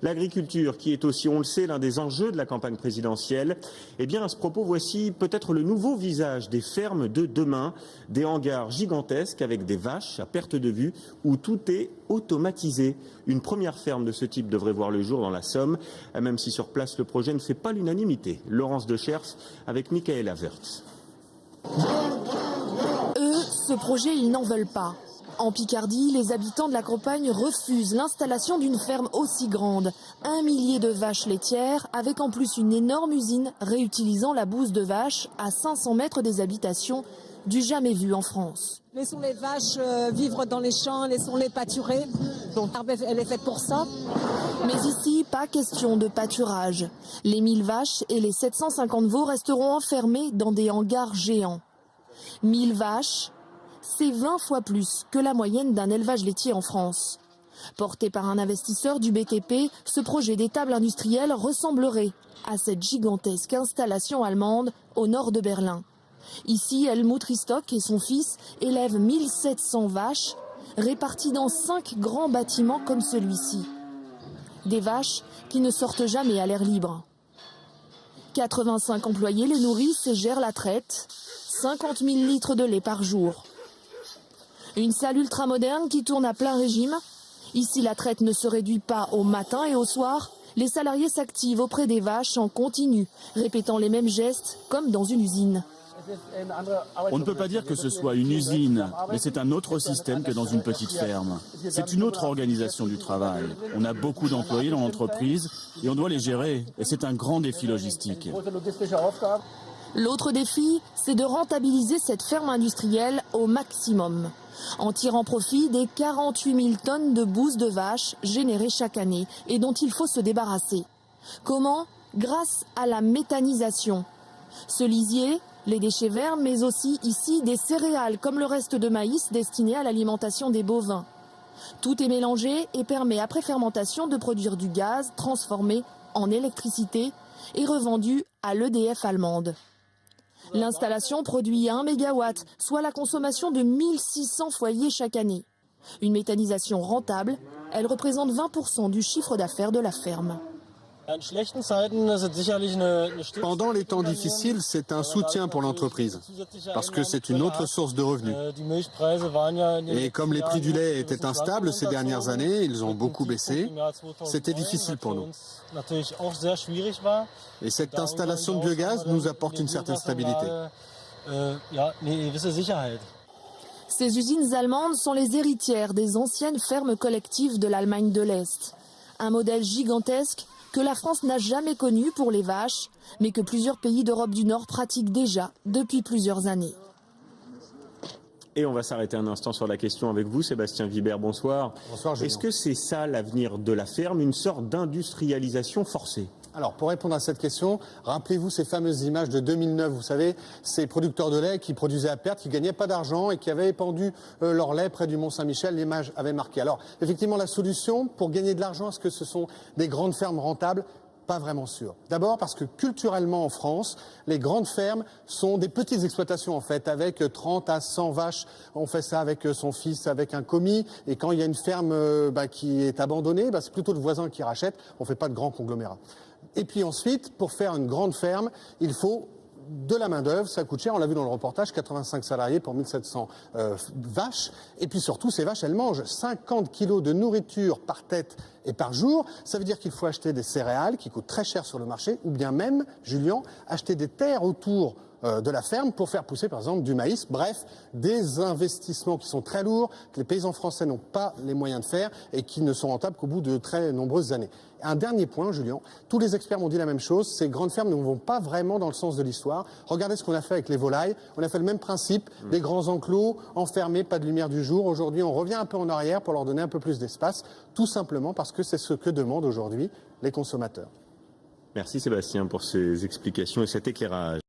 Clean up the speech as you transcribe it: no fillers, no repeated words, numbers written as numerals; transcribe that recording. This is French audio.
L'agriculture, qui est aussi, on le sait, l'un des enjeux de la campagne présidentielle, eh bien à ce propos, voici peut-être le nouveau visage des fermes de demain, des hangars gigantesques avec des vaches à perte de vue où tout est automatisé. Une première ferme de ce type devrait voir le jour dans la Somme, même si sur place le projet ne fait pas l'unanimité. Laurence Dechers avec Michaela Wertz. Eux, ce projet, ils n'en veulent pas. En Picardie, les habitants de la campagne refusent l'installation d'une ferme aussi grande. 1 millier de vaches laitières, avec en plus une énorme usine réutilisant la bouse de vache à 500 mètres des habitations, du jamais vu en France. Laissons les vaches vivre dans les champs, laissons-les pâturer. Donc elle est faite pour ça. Mais ici, pas question de pâturage. Les 1000 vaches et les 750 veaux resteront enfermés dans des hangars géants. 1000 vaches, c'est 20 fois plus que la moyenne d'un élevage laitier en France. Porté par un investisseur du BTP, ce projet d'étable industrielle ressemblerait à cette gigantesque installation allemande au nord de Berlin. Ici, Helmut Ristock et son fils élèvent 1700 vaches, réparties dans 5 grands bâtiments comme celui-ci. Des vaches qui ne sortent jamais à l'air libre. 85 employés les nourrissent et gèrent la traite, 50 000 litres de lait par jour. Une salle ultramoderne qui tourne à plein régime. Ici, la traite ne se réduit pas au matin et au soir. Les salariés s'activent auprès des vaches en continu, répétant les mêmes gestes comme dans une usine. On ne peut pas dire que ce soit une usine, mais c'est un autre système que dans une petite ferme. C'est une autre organisation du travail. On a beaucoup d'employés dans l'entreprise et on doit les gérer. Et c'est un grand défi logistique. L'autre défi, c'est de rentabiliser cette ferme industrielle au maximum, en tirant profit des 48 000 tonnes de bouse de vache générées chaque année et dont il faut se débarrasser. Comment? Grâce à la méthanisation. Ce lisier, les déchets verts, mais aussi ici des céréales comme le reste de maïs destiné à l'alimentation des bovins. Tout est mélangé et permet après fermentation de produire du gaz transformé en électricité et revendu à l'EDF allemande. L'installation produit 1 mégawatt, soit la consommation de 1600 foyers chaque année. Une méthanisation rentable, elle représente 20% du chiffre d'affaires de la ferme. Pendant les temps difficiles, c'est un soutien pour l'entreprise, parce que c'est une autre source de revenus. Et comme les prix du lait étaient instables ces dernières années, ils ont beaucoup baissé, c'était difficile pour nous. Et cette installation de biogaz nous apporte une certaine stabilité. Ces usines allemandes sont les héritières des anciennes fermes collectives de l'Allemagne de l'Est. Un modèle gigantesque que la France n'a jamais connu pour les vaches, mais que plusieurs pays d'Europe du Nord pratiquent déjà depuis plusieurs années. Et on va s'arrêter un instant sur la question avec vous, Sébastien Vibert, bonsoir. Bonsoir, Julien. Est-ce que c'est ça l'avenir de la ferme, une sorte d'industrialisation forcée ? Alors, pour répondre à cette question, rappelez-vous ces fameuses images de 2009, vous savez, ces producteurs de lait qui produisaient à perte, qui ne gagnaient pas d'argent et qui avaient épandu leur lait près du Mont-Saint-Michel, l'image avait marqué. Alors, effectivement, la solution pour gagner de l'argent, est-ce que ce sont des grandes fermes rentables ? Pas vraiment sûr. D'abord parce que culturellement en France, les grandes fermes sont des petites exploitations en fait, avec 30 à 100 vaches. On fait ça avec son fils, avec un commis. Et quand il y a une ferme qui est abandonnée, c'est plutôt le voisin qui rachète. On ne fait pas de grands conglomérats. Et puis ensuite, pour faire une grande ferme, il faut de la main-d'œuvre, ça coûte cher, on l'a vu dans le reportage, 85 salariés pour 1700 vaches. Et puis surtout, ces vaches, elles mangent 50 kilos de nourriture par tête et par jour. Ça veut dire qu'il faut acheter des céréales qui coûtent très cher sur le marché, ou bien même, Julien, acheter des terres autour de la ferme pour faire pousser par exemple du maïs. Bref, des investissements qui sont très lourds, que les paysans français n'ont pas les moyens de faire et qui ne sont rentables qu'au bout de très nombreuses années. Un dernier point, Julien, tous les experts m'ont dit la même chose, ces grandes fermes ne vont pas vraiment dans le sens de l'histoire. Regardez ce qu'on a fait avec les volailles, on a fait le même principe, des grands enclos, enfermés, pas de lumière du jour. Aujourd'hui, on revient un peu en arrière pour leur donner un peu plus d'espace, tout simplement parce que c'est ce que demandent aujourd'hui les consommateurs. Merci Sébastien pour ces explications et cet éclairage.